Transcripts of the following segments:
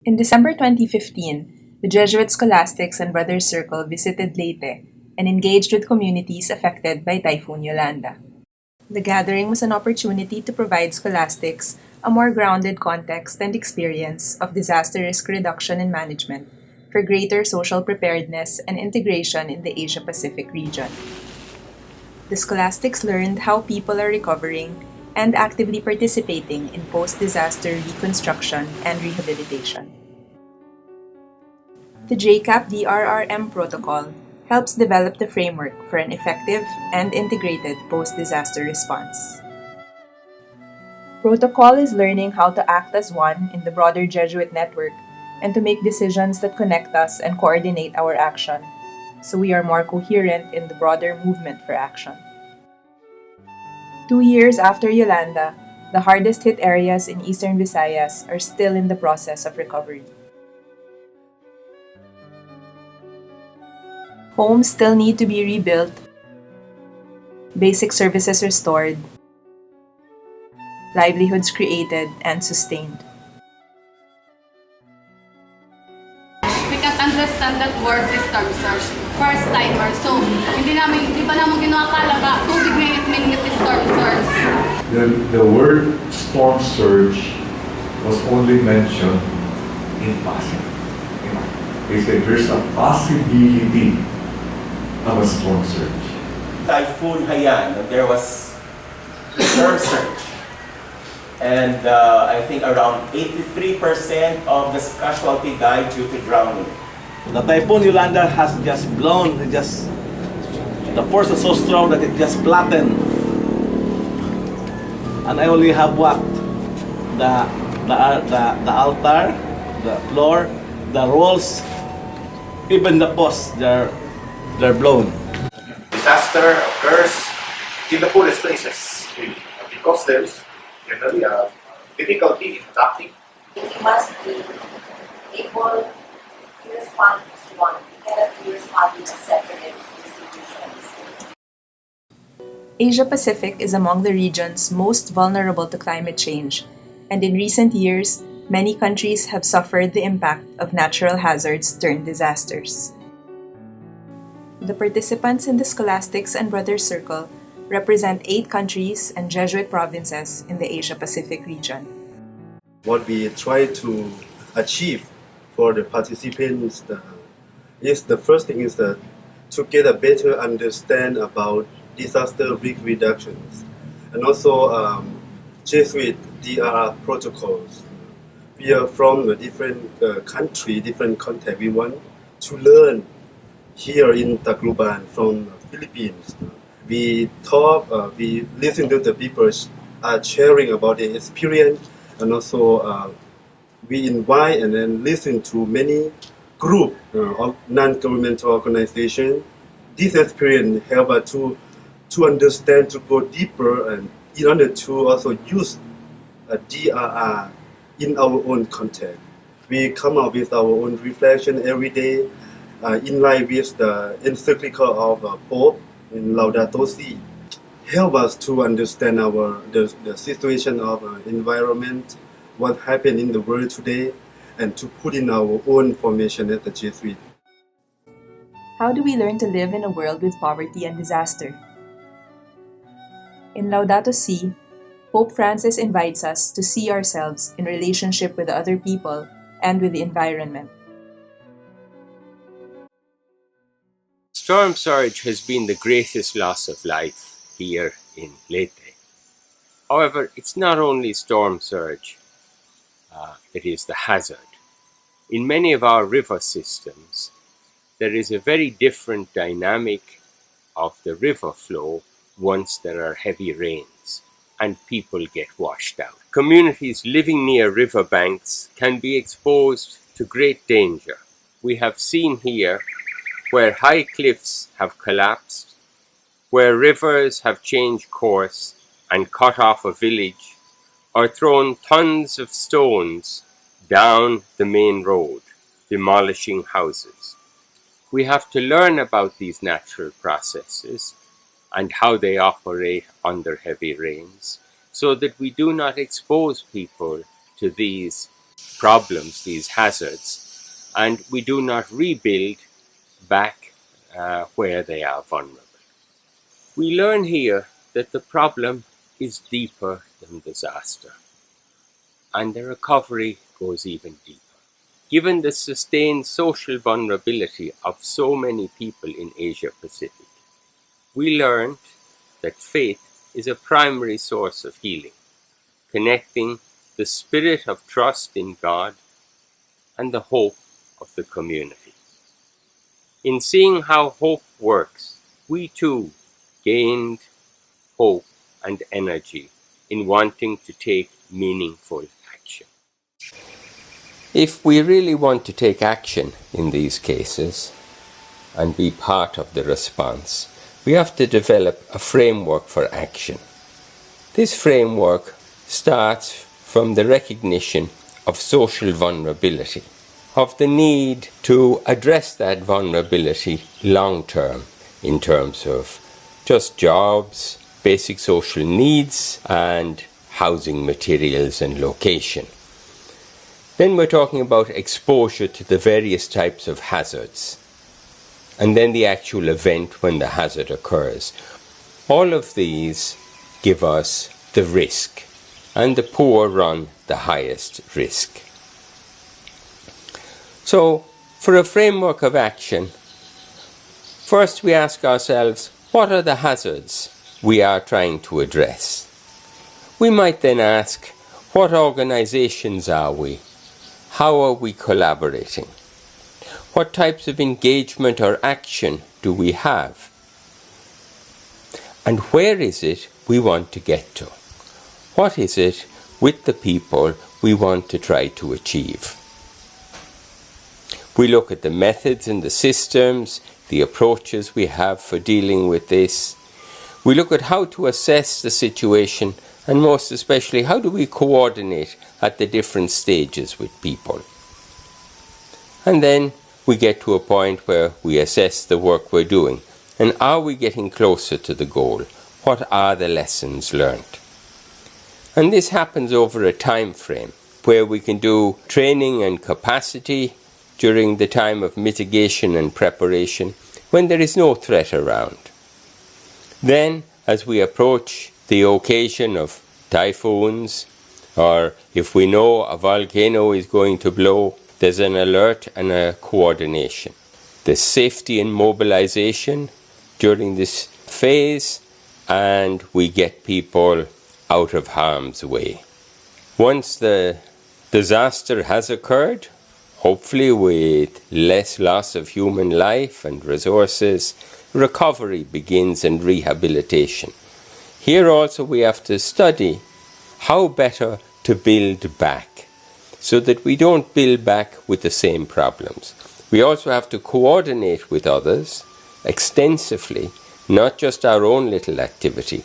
In December 2015, the Jesuit Scholastics and Brothers Circle visited Leyte and engaged with communities affected by Typhoon Yolanda. The gathering was an opportunity to provide scholastics a more grounded context and experience of disaster risk reduction and management for greater social preparedness and integration in the Asia Pacific region. The scholastics learned how people are recovering and actively participating in post-disaster reconstruction and rehabilitation. The JCAP DRRM protocol helps develop the framework for an effective and integrated post-disaster response. Protocol is learning how to act as one in the broader Jesuit network and to make decisions that connect us and coordinate our action, so we are more coherent in the broader movement for action. 2 years after Yolanda, the hardest hit areas in eastern Visayas are still in the process of recovery. Homes still need to be rebuilt, basic services restored, livelihoods created and sustained. We can't understand that word system, sir. First timer. So, hindi pa namin ginawa kalaga. Tubig ngayon meaning it is storm surge. The word storm surge was only mentioned in passing. They said there's a possibility of a storm surge. Typhoon Haiyan, there was storm surge. And I think around 83% of the casualty died due to drowning. The Typhoon Yolanda has just blown, the force is so strong that it just flattened. And I only have what? The altar, the floor, the walls, even the posts, they're blown. Disaster occurs in the poorest places because there's generally a difficulty in adapting. You must be able to respond as one. You cannot be responding as separate institutions. Asia Pacific is among the regions most vulnerable to climate change, and in recent years, many countries have suffered the impact of natural hazards turned disasters. The participants in the Scholastics and Brothers Circle represent 8 countries and Jesuit provinces in the Asia Pacific region. What we try to achieve for the participants is the first thing is that to get a better understand about disaster risk reductions and also Jesuit DRR protocols. We are from a different country, different context. We want to learn here in Tacloban from Philippines. We talk, we listen to the people sharing about their experience, and also we invite and then listen to many group of non-governmental organizations. This experience help us to understand, to go deeper, and in order to also use DRR in our own context. We come up with our own reflection every day in line with the encyclical of Pope in Laudato Si. Help us to understand the situation of environment, what happened in the world today, and to put in our own formation at the Jesuit. How do we learn to live in a world with poverty and disaster? In Laudato Si, Pope Francis invites us to see ourselves in relationship with other people and with the environment. Storm surge has been the greatest loss of life here in Leyte. However, it's not only storm surge, it is the hazard. In many of our river systems, there is a very different dynamic of the river flow once there are heavy rains and people get washed out. Communities living near river banks can be exposed to great danger. We have seen here where high cliffs have collapsed, where rivers have changed course and cut off a village, or thrown tons of stones down the main road, demolishing houses. We have to learn about these natural processes and how they operate under heavy rains, so that we do not expose people to these problems, these hazards, and we do not rebuild back where they are vulnerable. We learn here that the problem is deeper than disaster, and the recovery goes even deeper. Given the sustained social vulnerability of so many people in Asia Pacific, we learned that faith is a primary source of healing, connecting the spirit of trust in God and the hope of the community. In seeing how hope works, we too gained hope and energy in wanting to take meaningful action. If we really want to take action in these cases and be part of the response, we have to develop a framework for action. This framework starts from the recognition of social vulnerability, of the need to address that vulnerability long term in terms of just jobs, basic social needs, and housing materials and location. Then we're talking about exposure to the various types of hazards, and then the actual event when the hazard occurs. All of these give us the risk, and the poor run the highest risk. So, for a framework of action, first we ask ourselves, what are the hazards we are trying to address? We might then ask, what organizations are we? How are we collaborating? What types of engagement or action do we have? And where is it we want to get to? What is it with the people we want to try to achieve? We look at the methods and the systems, the approaches we have for dealing with this. We look at how to assess the situation, and most especially, how do we coordinate at the different stages with people? And then we get to a point where we assess the work we're doing. And are we getting closer to the goal? What are the lessons learned? And this happens over a time frame where we can do training and capacity during the time of mitigation and preparation when there is no threat around. Then, as we approach the occasion of typhoons, or if we know a volcano is going to blow, there's an alert and a coordination. There's safety and mobilization during this phase, and we get people out of harm's way. Once the disaster has occurred, hopefully with less loss of human life and resources, recovery begins and rehabilitation. Here also we have to study how better to build back, so that we don't build back with the same problems. We also have to coordinate with others extensively, not just our own little activity.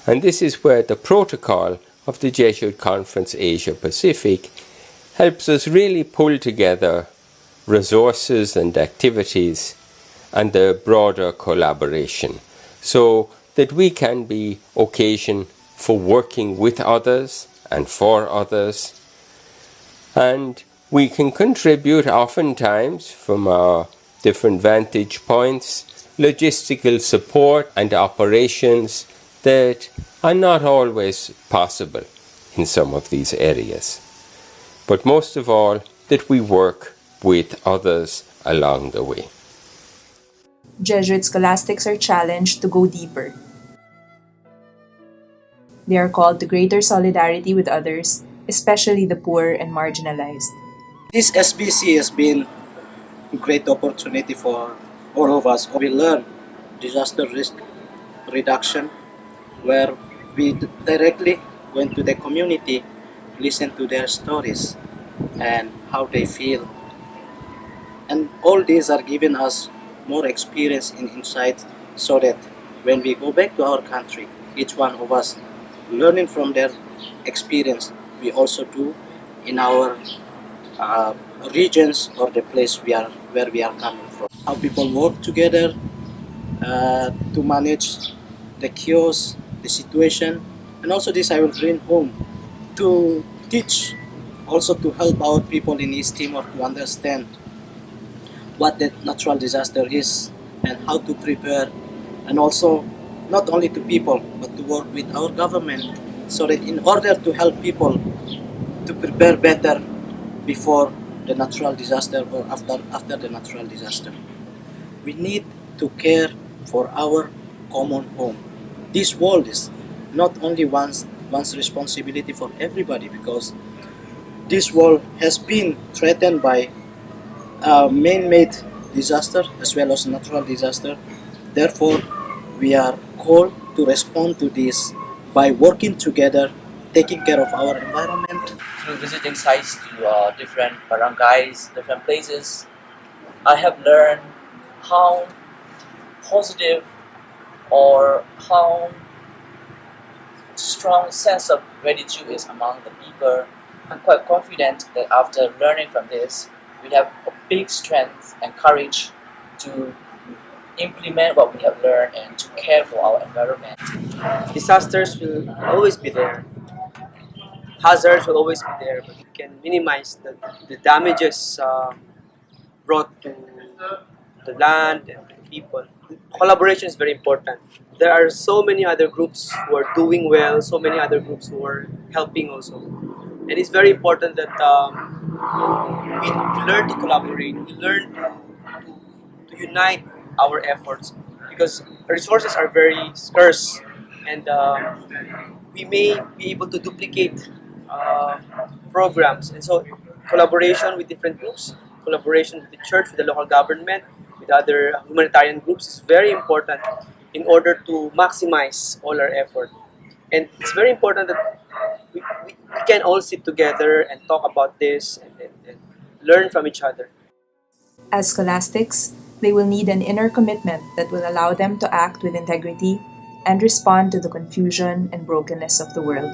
And this is where the protocol of the Jesuit Conference Asia Pacific helps us really pull together resources and activities and the broader collaboration, so that we can be occasion for working with others and for others. And we can contribute oftentimes from our different vantage points, logistical support and operations that are not always possible in some of these areas. But most of all, that we work with others along the way. Jesuit scholastics are challenged to go deeper. They are called to greater solidarity with others, especially the poor and marginalized. This SBC has been a great opportunity for all of us. We learn disaster risk reduction, where we directly went to the community, listen to their stories and how they feel. And all these are giving us more experience and insight, so that when we go back to our country, each one of us learning from their experience, we also do in our regions or the place where we are coming from. How people work together to manage the chaos, the situation, and also this I will bring home to teach also to help our people in East Timor to understand what the natural disaster is and how to prepare, and also not only to people but to work with our government so that in order to help people to prepare better before the natural disaster or after the natural disaster. We need to care for our common home. This world is not only one's responsibility for everybody, because this world has been threatened by man-made disaster as well as natural disaster. Therefore, we are called to respond to this by working together, taking care of our environment. Through visiting sites to different barangays, different places, I have learned how positive or how strong sense of gratitude is among the people. I'm quite confident that after learning from this, we have a big strength and courage to implement what we have learned and to care for our environment. Disasters will always be there. Hazards will always be there, but we can minimize the damages brought to the land and the people. Collaboration is very important. There are so many other groups who are doing well, so many other groups who are helping also. And it's very important that we learn to collaborate, we learn to unite our efforts, because resources are very scarce, and we may be able to duplicate programs. And so collaboration with different groups, collaboration with the church, with the local government, with other humanitarian groups is very important in order to maximize all our effort. And it's very important that we can all sit together and talk about this and learn from each other. As scholastics, they will need an inner commitment that will allow them to act with integrity and respond to the confusion and brokenness of the world.